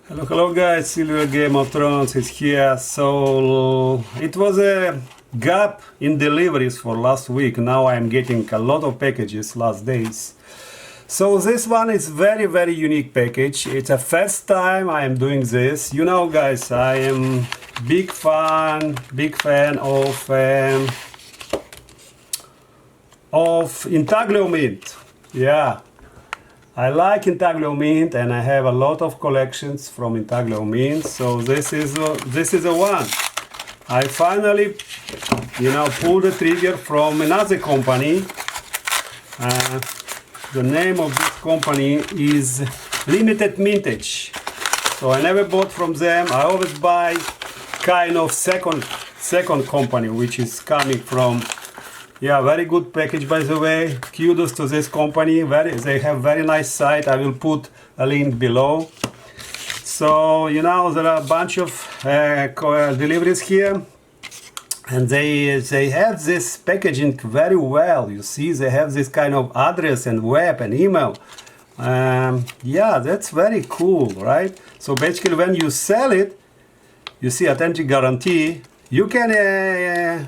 Hello guys, Silver Game of Thrones is here. So it was a gap in deliveries for last week. Now I'm getting a lot of packages last days. So this one is very unique package. It's a first time I am doing this. You know guys, I am big fan of Intaglio mint. Yeah. I like Intaglio mint and I have a lot of collections from Intaglio mint. So this is the one. I finally, pulled the trigger from another company. The name of this company is Limited Mintage. So I never bought from them. I always buy kind of second company, which is coming from. Yeah, very good package, by the way. Kudos to this company. They have very nice site. I will put a link below. So there are a bunch of deliveries here, and they have this packaging very well. You see, they have this kind of address and web and email. Yeah, that's very cool, right? So basically, when you sell it, you see authentic guarantee. You can.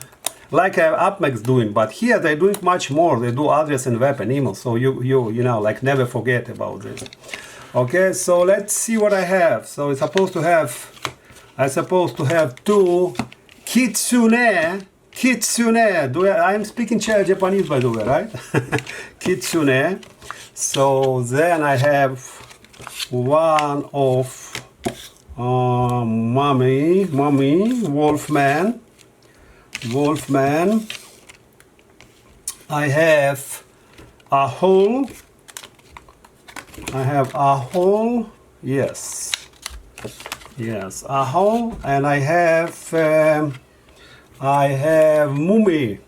Like Upmax doing, but here they're doing much more. They do address and web and email, so you like never forget about this. Okay, so let's see what I have. So I'm supposed to have two kitsune. I'm speaking Japanese, by the way, right? Kitsune. So then I have one of mommy Wolfman. I have a hole. Yes, a hole, and I have mommy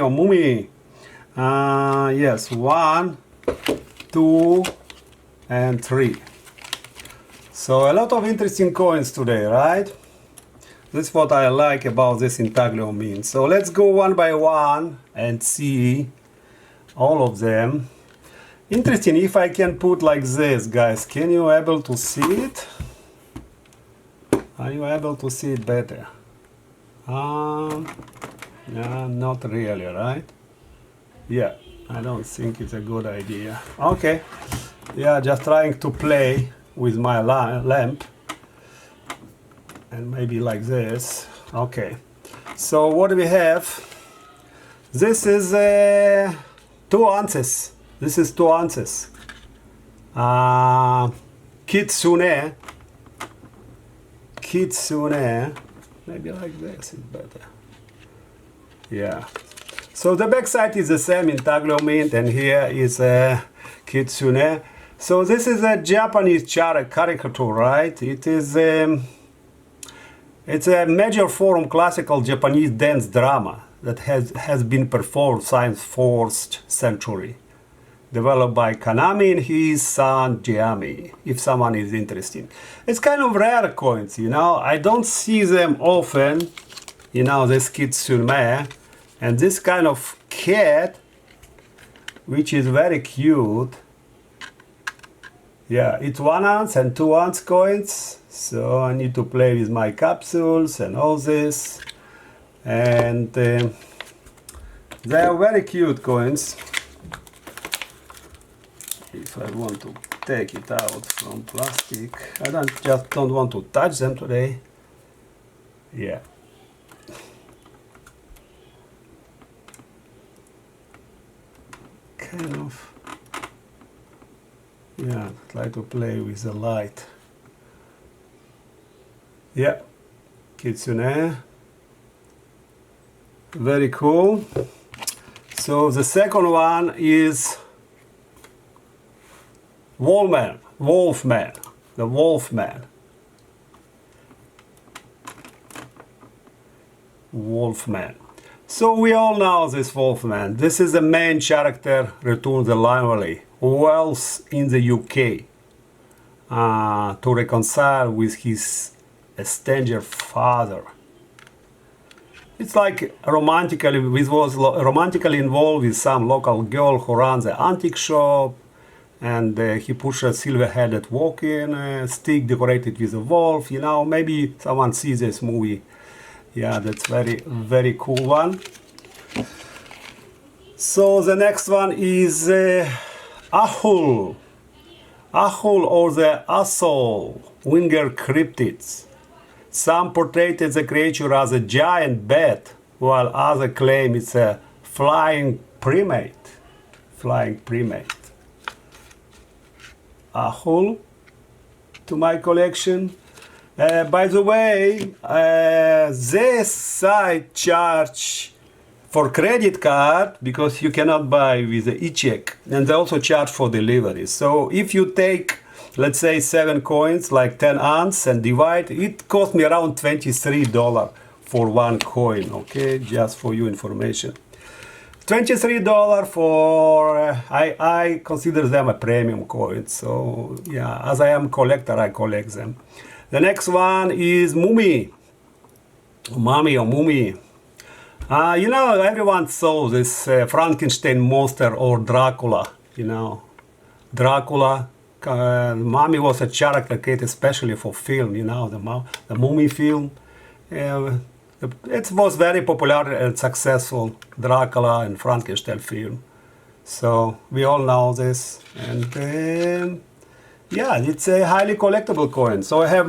or mummy. Yes, 1, 2, and 3. So a lot of interesting coins today, right? That's what I like about this Intaglio mint. So let's go one by one and see all of them. Interesting if I can put like this, guys. Can you able to see it? Are you able to see it better? Yeah, not really, right? Yeah, I don't think it's a good idea. Okay. Yeah, just trying to play with my lamp. And maybe like this. Okay, so what do we have? This is 2 ounces. This is 2 ounces. Kitsune. Maybe like this is better. Yeah. So the back side is the same Intaglio mint, and here is Kitsune. So this is a Japanese caricature, right? It is. It's a major form classical Japanese dance drama that has been performed since 4th century. Developed by Kanami and his son Giami, if someone is interested. It's kind of rare coins, I don't see them often, this kitsune, and this kind of cat, which is very cute. Yeah, it's 1 ounce and 2 ounce coins. So I need to play with my capsules and all this. And they are very cute coins. If I want to take it out from plastic, I just don't want to touch them today. Yeah. Kind of. Yeah, try to play with the light. Yeah, kitsune. Very cool. So the second one is Wolfman. The Wolfman. So we all know this Wolfman. This is the main character, Return the Lively, who dwells in the UK to reconcile with his estranged father. It's like romantically involved with some local girl who runs an antique shop, and he pushed a silver-headed walking stick decorated with a wolf. You know, maybe someone sees this movie. Yeah, that's very cool one. So the next one is Ahul. Ahul, or the Asshole winger cryptids. Some portrayed the creature as a giant bat, while others claim it's a flying primate. Flying primate. Ahul to my collection. By the way, this site charge for credit card because you cannot buy with the e-check, and they also charge for delivery. So if you take, let's say, 7 coins, like 10 ounce, and divide, it cost me around $23 for 1 coin. Okay, just for your information. $23 for, I consider them a premium coin. So yeah, as I am a collector, I collect them. The next one is Mummy. Mummy or Mummy. You know, everyone saw this Frankenstein monster or Dracula, you know. Dracula, Mummy was a character created especially for film, you know, the Mummy film. It was very popular and successful, Dracula and Frankenstein film. So we all know this, and yeah, it's a highly collectible coin. So I have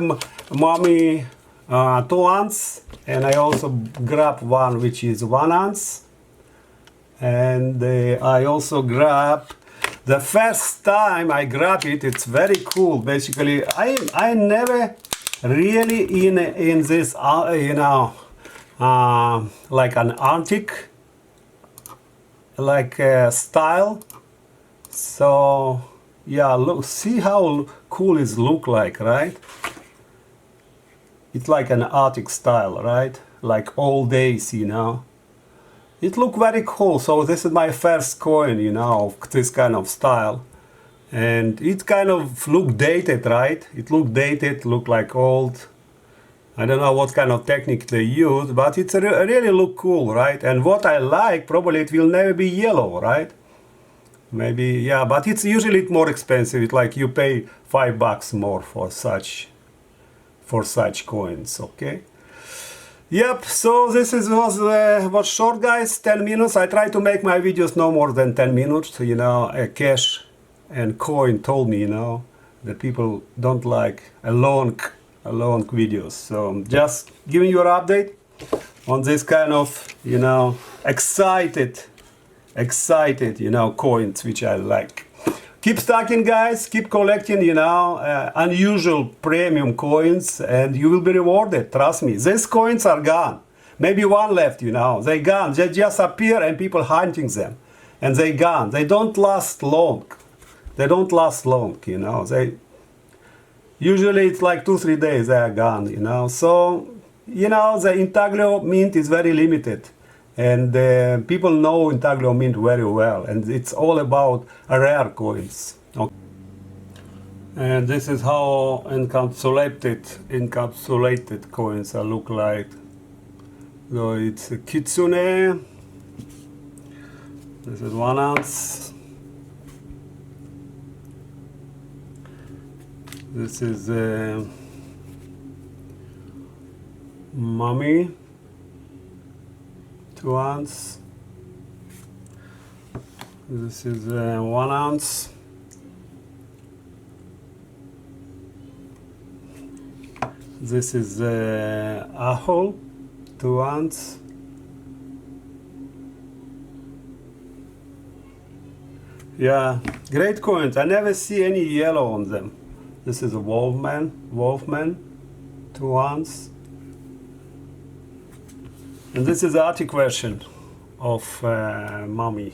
Mummy 2 ounce, and I also grab one which is 1 ounce, and I also grab the first time I grab it. It's very cool. Basically, I never really in this you know. Like an antique style. So yeah, look, see how cool it look like, right? It's like an antique style, right? Like old days, you know. It look very cool. So this is my first coin, you know, of this kind of style, and it kind of look dated, right? It look dated, look like old. I don't know what kind of technique they use, but it's really look cool, right? And what I like, probably it will never be yellow, right? Maybe, yeah, but it's usually more expensive. It's like you pay $5 more for such coins, okay? Yep, so this was short, guys, 10 minutes. I try to make my videos no more than 10 minutes, you know. Cash and Coin told me, you know, that people don't like a long videos. So just giving you an update on this kind of, you know, excited, you know, coins which I like. Keep stacking, guys, keep collecting, you know, unusual premium coins, and you will be rewarded, trust me. These coins are gone. Maybe one left, you know, they gone. They just appear and people hunting them, and they gone. They don't last long. They don't last long, you know. Usually it's like 2-3 days they are gone, you know. So, you know, the Intaglio mint is very limited, and people know Intaglio mint very well, and it's all about rare coins. Okay. And this is how encapsulated coins look like. So it's a Kitsune. This is 1 ounce. This is Mummy, 2 ounce. This is 1 ounce. This is Ahul, 2 ounce. Yeah, great coins. I never see any yellow on them. This is a Wolfman, 2 ounce. And this is the Arctic version of Mummy.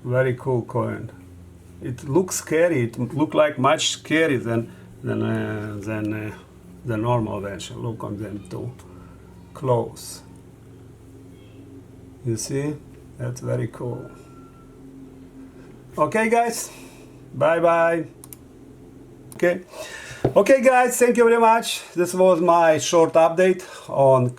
Very cool coin. It looks scary. It looks like much scary than the normal version. Look on them too close. You see? That's very cool. Okay, guys. Bye bye. Okay guys, thank you very much. This was my short update on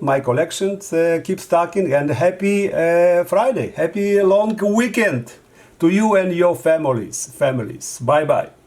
my collections. Keep stacking, and happy Friday, happy long weekend. to you and your families. Bye bye.